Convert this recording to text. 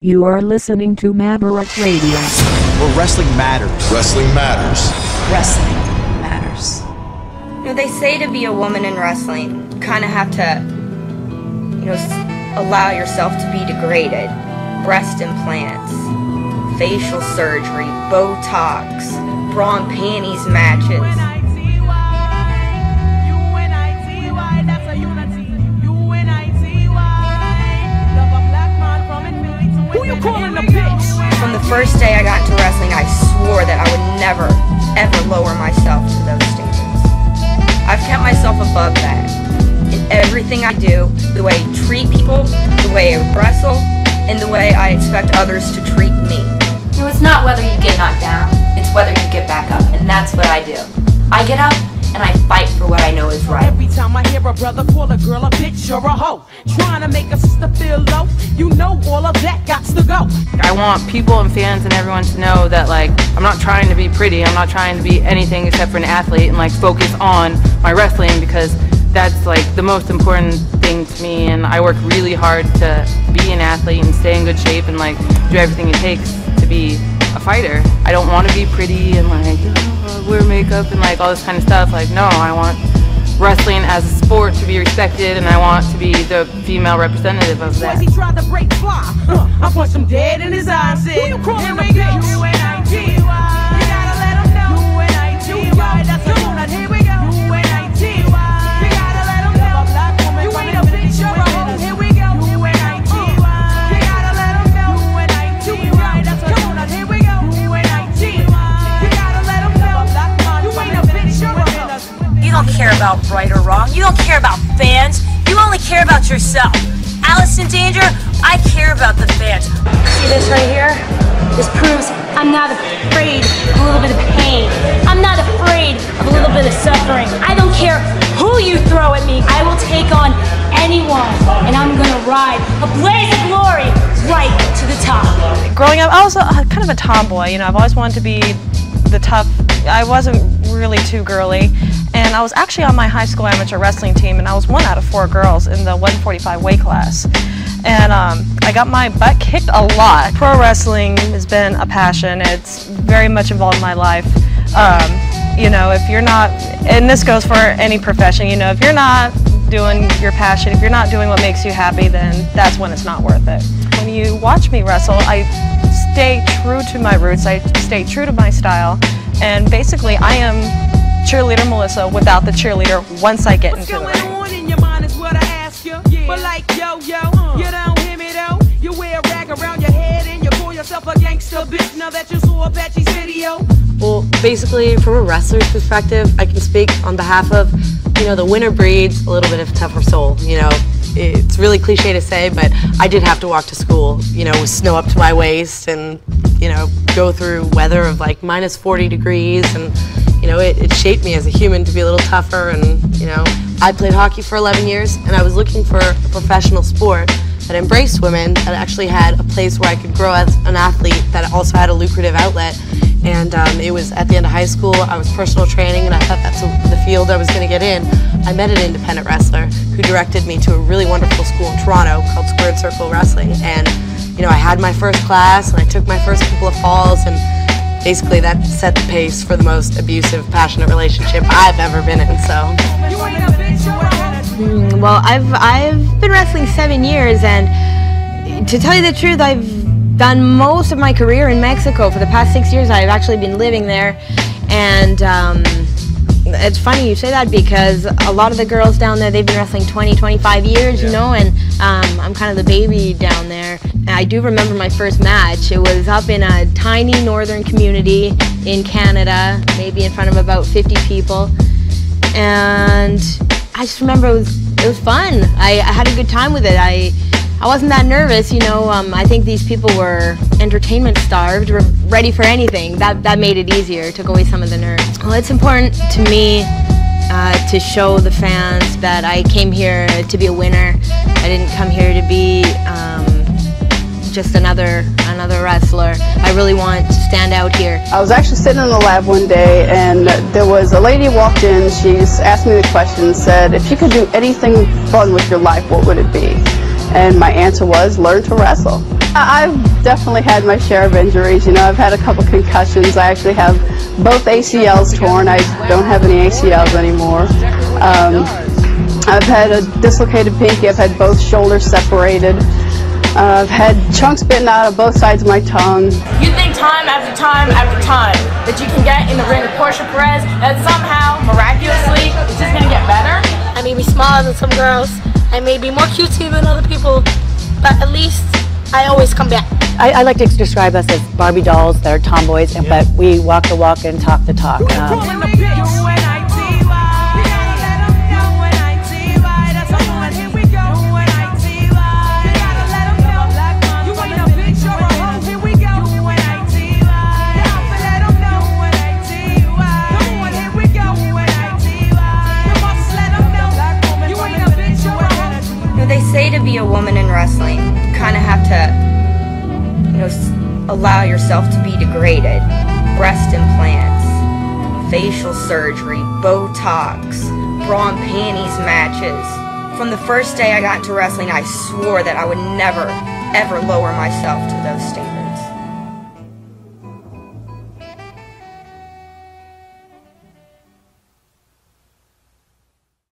You are listening to Maverick Radio, where wrestling matters. Wrestling matters. Wrestling matters. You know, they say to be a woman in wrestling, you kind of have to, allow yourself to be degraded. Breast implants, facial surgery, Botox, bra and panties matches. U.N.I.T.Y, that's a unity. U.N.I.T.Y, love a black man from infinity to who you calling a bitch? From the first day I got into wrestling, I swore that I would never, ever lower myself to those standards. I've kept myself above that. In everything I do, the way I treat people, the way I wrestle, and the way I expect others to treat me. You know, it's not whether you get knocked down, it's whether you get back up, and that's what I do. I get up, and I fight for what I know is right. Every time I hear a brother call a girl a bitch or a hoe, trying to make a sister feel low, you know all of that gots to go. I want people and fans and everyone to know that, like, I'm not trying to be pretty, I'm not trying to be anything except for an athlete, and like focus on my wrestling, because that's like the most important thing to me, and I work really hard to be an athlete and stay in good shape and like do everything it takes to be a fighter. I don't want to be pretty and like wear makeup and like all this kind of stuff. Like, no, I want wrestling as a sport to be respected, and I want to be the female representative of that. He tried to break fly. I punched him dead in his eyes and said, who you calling a bitch? U.N.I.T.Y, you gotta let him know. U.N.I.T.Y, that's a unit. Here we go. U.N.I.T.Y, you gotta let him know. You ain't a bitch, you're a hoe. Here we go. U.N.I.T.Y, you gotta let him know. U.N.I.T.Y, that's a unit. Here we go. U.N.I.T.Y, you gotta let him know. You ain't a bitch, you're a hoe. You don't care about right or wrong. You don't care about fans. You only care about yourself. Alice in Danger, I care about the fans. See this right here? This proves I'm not afraid of a little bit of pain. I'm not afraid of a little bit of suffering. I don't care who you throw at me. I will take on anyone, and I'm gonna ride a blaze of glory right to the top. Growing up, I was kind of a tomboy. I've always wanted to be the tough. I wasn't really too girly, and I was actually on my high school amateur wrestling team, and I was 1 out of 4 girls in the 145 weight class. And I got my butt kicked a lot. Pro wrestling has been a passion. It's very much involved in my life. If you're not, and this goes for any profession, if you're not doing your passion, if you're not doing what makes you happy, then that's when it's not worth it. When you watch me wrestle, I stay true to my roots, I stay true to my style, and basically I am cheerleader Melissa without the cheerleader once I get into the ring. But like yo, you don't hear me though. You wear a rag around your head and you call yourself a gangster bitch now that you saw Apache's video. Well, basically, from a wrestler's perspective, I can speak on behalf of, the winner breeds a little bit of tougher soul. It's really cliche to say, but I did have to walk to school, with snow up to my waist and, go through weather of like minus 40 degrees, and it shaped me as a human to be a little tougher. And I played hockey for 11 years, and I was looking for a professional sport that embraced women, that actually had a place where I could grow as an athlete, that also had a lucrative outlet. And it was at the end of high school. I was personal training, and I thought that's the field I was going to get in. I met an independent wrestler who directed me to a really wonderful school in Toronto called Squared Circle Wrestling. And I had my first class, and I took my first couple of falls, and basically that set the pace for the most abusive, passionate relationship I've ever been in. So. Well, I've been wrestling 7 years, and to tell you the truth, I've done most of my career in Mexico. For the past 6 years, I've actually been living there, and it's funny you say that, because a lot of the girls down there, they've been wrestling 20, 25 years, and I'm kind of the baby down there. And I do remember my first match. It was up in a tiny northern community in Canada, maybe in front of about 50 people, and I just remember it was fun. I had a good time with it. I wasn't that nervous, I think these people were entertainment starved, were ready for anything. That made it easier, took away some of the nerves. Well, it's important to me to show the fans that I came here to be a winner. I didn't come here to be just another wrestler. I really want to stand out here. I was actually sitting in the lab one day, and there was a lady walked in. She asked me the question, said, if you could do anything fun with your life, what would it be? And my answer was, learn to wrestle. I've definitely had my share of injuries. You know, I've had a couple concussions. I actually have both ACLs torn. I don't have any ACLs anymore. I've had a dislocated pinky. I've had both shoulders separated. I've had chunks bitten out of both sides of my tongue. You think time after time after time that you can get in the ring with Portia Perez, that somehow, miraculously, it's just going to get better? I may be smaller than some girls. I may be more cutesy than other people, but at least I always come back. I like to describe us as Barbie dolls that are tomboys, but we walk the walk and talk the talk. They say to be a woman in wrestling, you kind of have to, allow yourself to be degraded. Breast implants, facial surgery, Botox, bra and panties matches. From the first day I got into wrestling, I swore that I would never, ever lower myself to those standards.